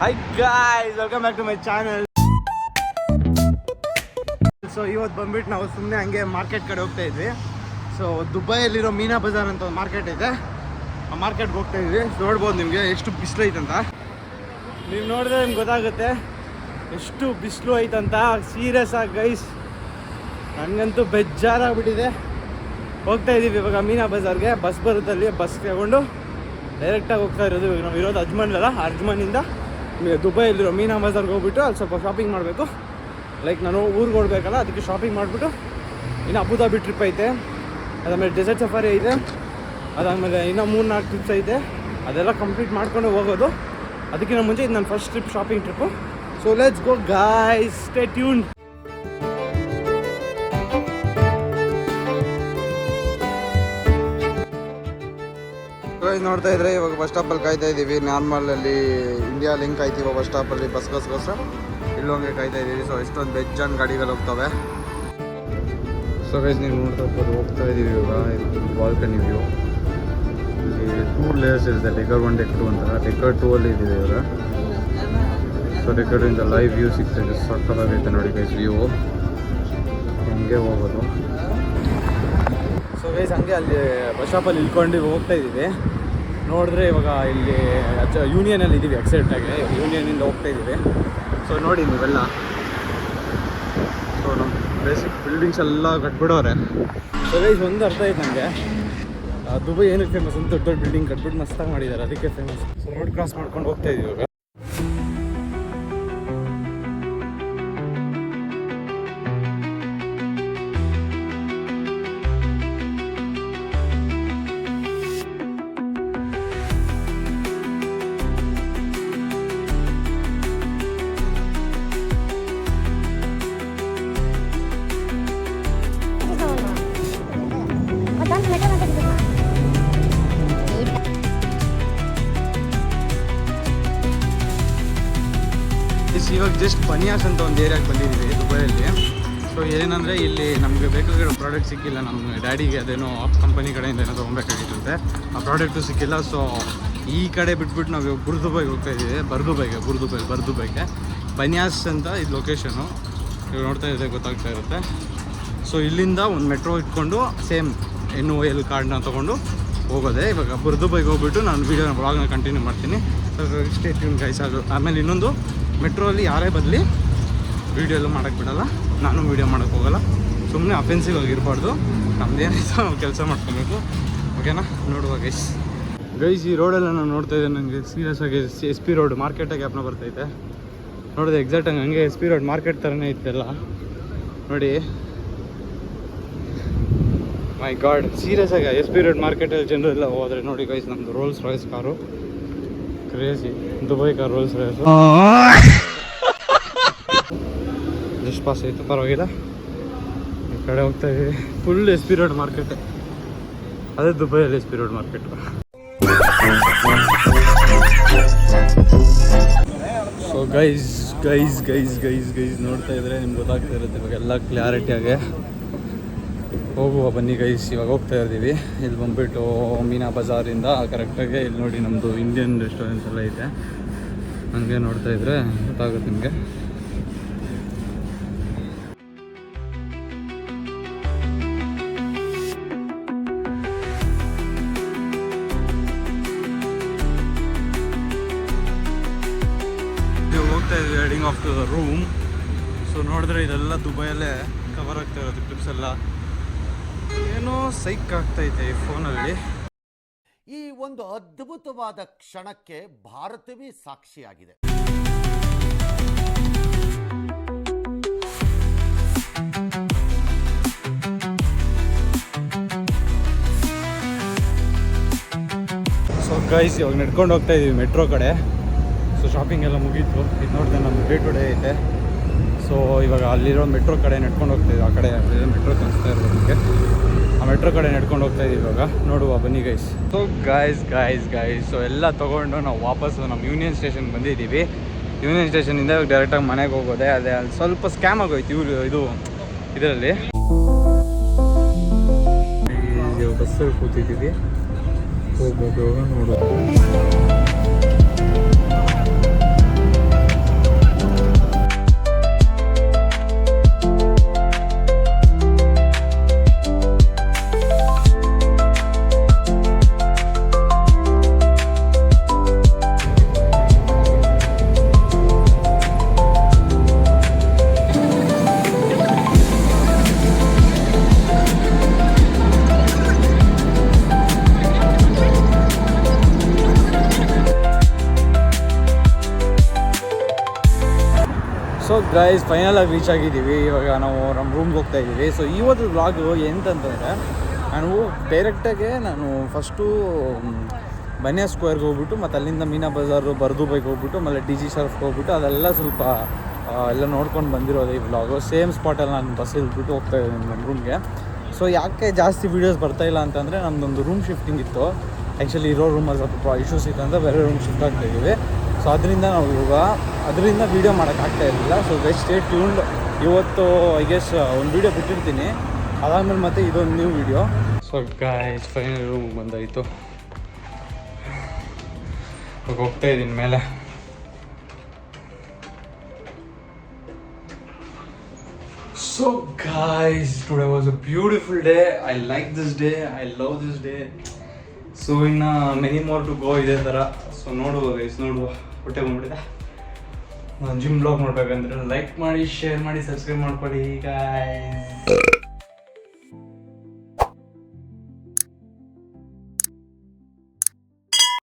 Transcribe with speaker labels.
Speaker 1: Hi guys, welcome back to my channel. So ಇವತ್ತು ಬಂದ್ಬಿಟ್ಟು ನಾವು ಸುಮ್ಮನೆ ಹಂಗೆ ಮಾರ್ಕೆಟ್ ಕಡೆ ಹೋಗ್ತಾ ಇದ್ವಿ. ಸೊ ದುಬೈಯಲ್ಲಿರೋ ಮೀನಾ ಬಜಾರ್ ಅಂತ ಒಂದು ಮಾರ್ಕೆಟ್ ಇದೆ, ಆ ಮಾರ್ಕೆಟ್ಗೆ ಹೋಗ್ತಾ ಇದ್ವಿ. ನೋಡ್ಬೋದು ನಿಮಗೆ ಎಷ್ಟು ಬಿಸಿಲು ಐತಂತ. ನೀವು ನೋಡಿದ್ರೆ ನಿಮ್ಗೆ ಗೊತ್ತಾಗುತ್ತೆ ಎಷ್ಟು ಬಿಸಿಲು ಐತಂತ. ಸೀರಿಯಸ್ ಆಗಿ ಗೈಸ್, ನನಗಂತೂ ಬೇಜಾರಾಗ್ಬಿಟ್ಟಿದೆ. ಹೋಗ್ತಾ ಇದ್ದೀವಿ ಇವಾಗ ಮೀನಾ ಬಜಾರ್ಗೆ. ಬಸ್ ಬರುತ್ತಲ್ಲಿ, ಬಸ್ ತಗೊಂಡು ಡೈರೆಕ್ಟಾಗಿ ಹೋಗ್ತಾ ಇರೋದು. ಇವಾಗ ನಾವು ಇರೋದು ಅಜ್ಮಾನಿಂದ ದುಬೈಯಲ್ಲಿರೋ ಮೀನಾ ಬಜಾರ್ಗೆ ಹೋಗ್ಬಿಟ್ಟು ಅಲ್ಲಿ ಸ್ವಲ್ಪ ಶಾಪಿಂಗ್ ಮಾಡಬೇಕು. ಲೈಕ್ ನಾನು ಊರಿಗೆ ಹೋಗ್ಬೇಕಲ್ಲ, ಅದಕ್ಕೆ ಶಾಪಿಂಗ್ ಮಾಡಿಬಿಟ್ಟು ಇನ್ನು ಅಬುದಾಬಿ ಟ್ರಿಪ್ ಐತೆ, ಅದಾದಮೇಲೆ ಡೆಸರ್ಟ್ ಸಫಾರಿ ಐತೆ, ಅದಾದಮೇಲೆ ಇನ್ನೂ 3-4 ಟ್ರಿಪ್ಸ್ ಐತೆ. ಅದೆಲ್ಲ ಕಂಪ್ಲೀಟ್ ಮಾಡ್ಕೊಂಡು ಹೋಗೋದು. ಅದಕ್ಕಿಂತ ಮುಂಚೆ ಇದು ನನ್ನ first trip, shopping trip. So let's go guys, stay tuned. ನೋಡ್ತಾ ಇದ್ರೆ ಇವಾಗ ಬಸ್ ಸ್ಟಾಪಲ್ಲಿ ಕಾಯ್ತಾ ಇದ್ದೀವಿ. ನಾರ್ಮಲಲ್ಲಿ ಇಂಡಿಯಾ ಲಿಂಕ್ ಆಯ್ತೀವಿ ಬಸ್ ಸ್ಟಾಪಲ್ಲಿ ಬಸ್ಗೋಸ್ಕರ. ಇಲ್ಲೊಂಗೆ ಕಾಯ್ತಾ ಇದ್ದೀವಿ. ಸೊ ಎಷ್ಟೊಂದು ಬೆಜ್ಜಾನ್ ಗಾಡಿಗಳು ಹೋಗ್ತವೆ. ಸೊ ಗೈಸ್, ನೀವು ನೋಡ್ತಾ ಇರ್ಬೋದು, ಹೋಗ್ತಾ ಇದ್ದೀವಿ ಇವಾಗ. Balcony view. ಇಲ್ಲಿ 2 ಲೇಯರ್ಸ್ ಇದೆ, ಡೆಕರ್ 1 ಡೆಕರ್ 2 ಅಂತ. ಡೆಕರ್ 2 ಅಲ್ಲಿ ಇದ್ದೀವಿ ಇವಾಗ. ಸೊ ಡೆಕರಿಂದ ಲೈವ್ ವ್ಯೂ ಸಿಗ್ತಾಯಿದೆ, ಸಕ್ಕತ್ತಾಗೈತೆ ನೋಡಿ ಗೈಸ್ ವ್ಯೂ. ಹಿಂಗೆ ಹೋಗೋದು. ಸೊ ಗೈಸ್, ಹಂಗೆ ಅಲ್ಲಿ ಬಸ್ ಸ್ಟಾಪಲ್ಲಿ ಇಳ್ಕೊಂಡು ಹೋಗ್ತಾ ಇದ್ದೀವಿ. ನೋಡಿದ್ರೆ ಇವಾಗ ಇಲ್ಲಿ ಯೂನಿಯನಲ್ಲಿ ಇದ್ದೀವಿ, ಎಕ್ಸೈಟಾಗಿ ಯೂನಿಯನಿಂದ ಹೋಗ್ತಾ ಇದ್ದೀವಿ. ಸೊ ನೋಡಿ ನೀವೆಲ್ಲ, ಸೊ ನಮ್ಮ ಬೇಸಿಕ್ ಬಿಲ್ಡಿಂಗ್ಸ್ ಎಲ್ಲ ಕಟ್ಬಿಡೋರೆ. ಸೊ ಗೈಸ್, ಒಂದು ಅರ್ಥ ಆಯ್ತು ನನಗೆ, ದುಬೈ ಏನಕ್ಕೆ ಫೇಮಸ್ ಅಂತ. ದೊಡ್ಡ ದೊಡ್ಡ ಬಿಲ್ಡಿಂಗ್ ಕಟ್ಬಿಟ್ಟು ಮಸ್ತಾಗಿ ಮಾಡಿದ್ದಾರೆ, ಅದಕ್ಕೆ ಫೇಮಸ್. ಸೊ ರೋಡ್ ಕ್ರಾಸ್ ಮಾಡ್ಕೊಂಡು ಹೋಗ್ತಾ ಇದ್ದೀವಿ ಇವಾಗ. ಇವಾಗ ಜಸ್ಟ್ ಬನಿಯಾಸ್ ಅಂತ ಒಂದು ಏರಿಯಾಗೆ ಬಂದಿದ್ದೀವಿ ದುಬೈಯಲ್ಲಿ. ಸೊ ಏನಂದರೆ ಇಲ್ಲಿ ನಮಗೆ ಬೇಕಾಗಿರೋ ಪ್ರಾಡಕ್ಟ್ ಸಿಕ್ಕಿಲ್ಲ. ನಮ್ಮ ಡ್ಯಾಡಿಗೆ ಅದೇನೋ ಕಂಪನಿ ಕಡೆಯಿಂದ ಏನೋ ತೊಗೊಬೇಕಾಗಿತ್ತಂತೆ, ಆ ಪ್ರಾಡಕ್ಟು ಸಿಕ್ಕಿಲ್ಲ. ಸೊ ಈ ಕಡೆ ಬಿಟ್ಬಿಟ್ಟು ನಾವು ಇವಾಗ ಬುರ್ದುಬೈಗೆ ಹೋಗ್ತಾ ಇದ್ದೀವಿ. ಬರ್ದುಬೈಗೆ ಬನಿಯಾಸ್ ಅಂತ ಇದು ಲೊಕೇಶನು. ಇವಾಗ ನೋಡ್ತಾ ಇದ್ದರೆ ಗೊತ್ತಾಗ್ತಾ ಇರುತ್ತೆ. ಸೊ ಇಲ್ಲಿಂದ ಒಂದು ಮೆಟ್ರೋ ಇಟ್ಕೊಂಡು ಸೇಮ್ NOL ಕಾರ್ಡ್ನ ತೊಗೊಂಡು ಹೋಗೋದೆ. ಇವಾಗ ಬುರ್ದುಬೈಗೆ ಹೋಗ್ಬಿಟ್ಟು ನಾನು ವೀಡಿಯೋನ ಬ್ಲಾಗ್ನ ಕಂಟಿನ್ಯೂ ಮಾಡ್ತೀನಿ. So stay tune guys. ಆಮೇಲೆ ಇನ್ನೊಂದು, ಮೆಟ್ರೋ ಅಲ್ಲಿ ಯಾರೇ ಬದಲಿ ವೀಡಿಯೋ ಎಲ್ಲ ಮಾಡೋಕ್ಕೆ ಬಿಡೋಲ್ಲ, ನಾನು ವೀಡಿಯೋ ಮಾಡೋಕ್ಕೆ ಹೋಗೋಲ್ಲ. ಸುಮ್ಮನೆ ಅಫೆನ್ಸಿವ್ ಆಗಿರಬಾರ್ದು, ನಮ್ದೇನಾಯ್ತು ನಾವು ಕೆಲಸ ಮಾಡ್ಕೊಬೇಕು, ಓಕೆನಾ? ನೋಡುವ ಗೈಸ್. ಈ ರೋಡೆಲ್ಲ ನಾನು ನೋಡ್ತಾ ಇದ್ದೆ, ನನಗೆ ಸೀರಿಯಸ್ ಆಗಿ SP ರೋಡ್ ಮಾರ್ಕೆಟಾಗಿ ಜ್ಞಾಪನ ಬರ್ತೈತೆ. ನೋಡಿದೆ ಎಕ್ಸಾಕ್ಟಾಗಿ ಹಂಗೆ SP ರೋಡ್ ಮಾರ್ಕೆಟ್ ಥರನೇ ಇತ್ತೆಲ್ಲ ನೋಡಿ. ಮೈ ಗಾಡ್, ಸೀರಿಯಸ್ ಆಗಿ SP ರೋಡ್ ಮಾರ್ಕೆಟಲ್ಲಿ ಜನರೆಲ್ಲ ಹೋದರೆ ನೋಡಿ ಗೈಸ್. ನಮ್ಮದು Rolls Royce car, crazy Dubai car Rolls Royce. Just pass ಆಯಿತು, ಪರವಾಗಿಲ್ಲ. ಈ ಕಡೆ ಹೋಗ್ತಾ ಇದ್ದೀವಿ. ಫುಲ್ SP ರೋಡ್ ಮಾರ್ಕೆಟ್, ಅದೇ ದುಬೈಯಲ್ಲಿ SP road market. So guys ನೋಡ್ತಾ ಇದ್ರೆ ನಿಮ್ಗೆ ಗೊತ್ತಾಗ್ತಾ ಇರುತ್ತೆ ಇವಾಗ ಎಲ್ಲ ಕ್ಲಾರಿಟಿಯಾಗೆ. ಹೋಗುವ ಬನ್ನಿ ಗೈಸ್, ಇವಾಗ ಹೋಗ್ತಾ ಇದ್ದೀವಿ. ಇಲ್ಲಿ ಬಂದುಬಿಟ್ಟು ಮೀನಾ ಬಜಾರಿಂದ ಕರೆಕ್ಟಾಗಿ ಇಲ್ಲಿ ನೋಡಿ ನಮ್ಮದು ಇಂಡಿಯನ್ ರೆಸ್ಟೋರೆಂಟ್ಸ್ ಎಲ್ಲ ಐತೆ. ಹಂಗೆ ನೋಡ್ತಾ ಇದ್ರೆ ಗೊತ್ತಾಗುತ್ತೆ ನಿಮಗೆ. ಹೋಗ್ತಾ ಇದ್ವಿ heading of the room. So ನೋಡಿದ್ರೆ ಇದೆಲ್ಲ ದುಬೈಯಲ್ಲೇ ಕವರ್ ಆಗ್ತಾ ಇರೋದು ಕ್ಲಿಪ್ಸ್ ಎಲ್ಲ. ಏನೋ ಸೈಕ್ ಆಗ್ತೈತೆ ಈ ಫೋನಲ್ಲಿ.
Speaker 2: ಈ ಒಂದು ಅದ್ಭುತವಾದ ಕ್ಷಣಕ್ಕೆ ಭಾರತವೇ ಸಾಕ್ಷಿಯಾಗಿದೆ.
Speaker 1: ಸೊ ಗೈಸ್, ಇವಾಗ ನಡ್ಕೊಂಡು ಹೋಗ್ತಾ ಇದೀವಿ ಮೆಟ್ರೋ ಕಡೆ. ಸೊ ಶಾಪಿಂಗ್ ಎಲ್ಲ ಮುಗೀತು. ಇದು ನೋಡಿದೆ ನಮ್ಮ ಡೇ ಟು ಡೇ ಐತೆ. ಸೊ ಇವಾಗ ಅಲ್ಲಿರೋ ಮೆಟ್ರೋ ಕಡೆ ನಡ್ಕೊಂಡು ಹೋಗ್ತಾ ಇದ್ದೀವಿ. ಆ ಕಡೆ ಮೆಟ್ರೋ ಕಾಣಿಸ್ತಾ ಇರೋದು ನಿಮಗೆ. ಆ ಮೆಟ್ರೋ ಕಡೆ ನಡ್ಕೊಂಡು ಹೋಗ್ತಾ ಇದ್ದೀವಿ ಇವಾಗ. ನೋಡುವ ಬನ್ನಿ ಗೈಸ್. ಸೊ ಗೈಸ್ ಸೊ ಎಲ್ಲ ತೊಗೊಂಡು ನಾವು ವಾಪಸ್ಸು ನಮ್ಮ ಯೂನಿಯನ್ ಸ್ಟೇಷನ್ ಬಂದಿದ್ದೀವಿ. ಯೂನಿಯನ್ ಸ್ಟೇಷನಿಂದ ಇವಾಗ ಡೈರೆಕ್ಟಾಗಿ ಮನೆಗೆ ಹೋಗೋದೆ. ಅದೇ ಅಲ್ಲಿ ಸ್ವಲ್ಪ ಸ್ಕ್ಯಾಮ್ ಆಗೋಯ್ತು ಇದು ಇದರಲ್ಲಿ. ಬಸ್ಸಲ್ಲಿ ಕೂತಿದ್ದೀವಿ, ಹೋಗ್ಬೋದು ನೋಡೋದು. ಸೊ ಗೈಸ್ ಫೈನಲಾಗಿ ರೀಚ್ ಆಗಿದ್ದೀವಿ. ಇವಾಗ ನಾವು ನಮ್ಮ ರೂಮ್ಗೆ ಹೋಗ್ತಾ ಇದ್ದೀವಿ. ಸೊ ಇವತ್ತು ವ್ಲಾಗು ಎಂತಂತಂದರೆ ನಾನು ಡೈರೆಕ್ಟಾಗೆ ಫಸ್ಟು ಬನ್ಯಾ ಸ್ಕ್ವೇರ್ಗೆ ಹೋಗ್ಬಿಟ್ಟು ಮತ್ತು ಅಲ್ಲಿಂದ ಮೀನಾ ಬಜಾರು ಬರ್ದುಬೈಗೆ ಹೋಗ್ಬಿಟ್ಟು ಆಮೇಲೆ ಡಿ ಜಿ ಸರ್ಫ್ಗೆ ಹೋಗ್ಬಿಟ್ಟು ಅದೆಲ್ಲ ಸ್ವಲ್ಪ ಎಲ್ಲ ನೋಡ್ಕೊಂಡು ಬಂದಿರೋದು ಈ ವ್ಲಾಗು. ಸೇಮ್ ಸ್ಪಾಟಲ್ಲಿ ನಾನು ಬಸ್ ಇಳ್ಬಿಟ್ಟು ಹೋಗ್ತಾ ಇದ್ದೀನಿ ನಮ್ಮ ರೂಮ್ಗೆ. ಸೊ ಯಾಕೆ ಜಾಸ್ತಿ ವೀಡಿಯೋಸ್ ಬರ್ತಾಯಿಲ್ಲ ಅಂತಂದರೆ ನಮ್ಮದೊಂದು ರೂಮ್ ಶಿಫ್ಟಿಂಗ್ ಇತ್ತು. ಆ್ಯಕ್ಚುಲಿ ಇರೋ ರೂಮಲ್ಲಿ ಸ್ವಲ್ಪ ಇಶ್ಯೂಸ್ ಇತ್ತು ಅಂತ ಬೇರೆ ರೂಮ್ ಶಿಫ್ಟ್ ಆಗ್ತಾಯಿದ್ದೀವಿ. ಸೊ ಅದರಿಂದ ನಾವು ಇವಾಗ ಅದರಿಂದ ವೀಡಿಯೋ ಮಾಡೋಕ್ಕಾಗ್ತಾ ಇರಲಿಲ್ಲ. So guys stay tuned. ಇವತ್ತು ಐ ಗೆಸ್ ಒಂದು ವೀಡಿಯೋ ಬಿಟ್ಟಿರ್ತೀನಿ, ಅದಾದಮೇಲೆ ಮತ್ತೆ ಇದೊಂದು new video. So guys final ರೂಮಿಗೆ ಬಂದಾಯಿತು. ಇವಾಗ ಹೋಗ್ತಾ ಇದ್ದೀನಿ ಮೇಲೆ. So guys, today was a beautiful day. I like this day. I love this day. So ಇನ್ನು many more to go ಇದೇ ಥರ. ಸೊ ನೋಡುವ ಗೈಸ್, ನೋಡುವ ಹೊಟ್ಟೆ ಬಂದ್ಬಿಟ್ಟಿದೆ. ನಾನು ಜಿಮ್ ಬ್ಲಾಗ್ ನೋಡ್ಬೇಕಂದ್ರೆ ಲೈಕ್ ಮಾಡಿ, ಶೇರ್ ಮಾಡಿ, ಸಬ್ಸ್ಕ್ರೈಬ್ ಮಾಡ್ಕೊಳ್ಳಿ ಗೈಸ್.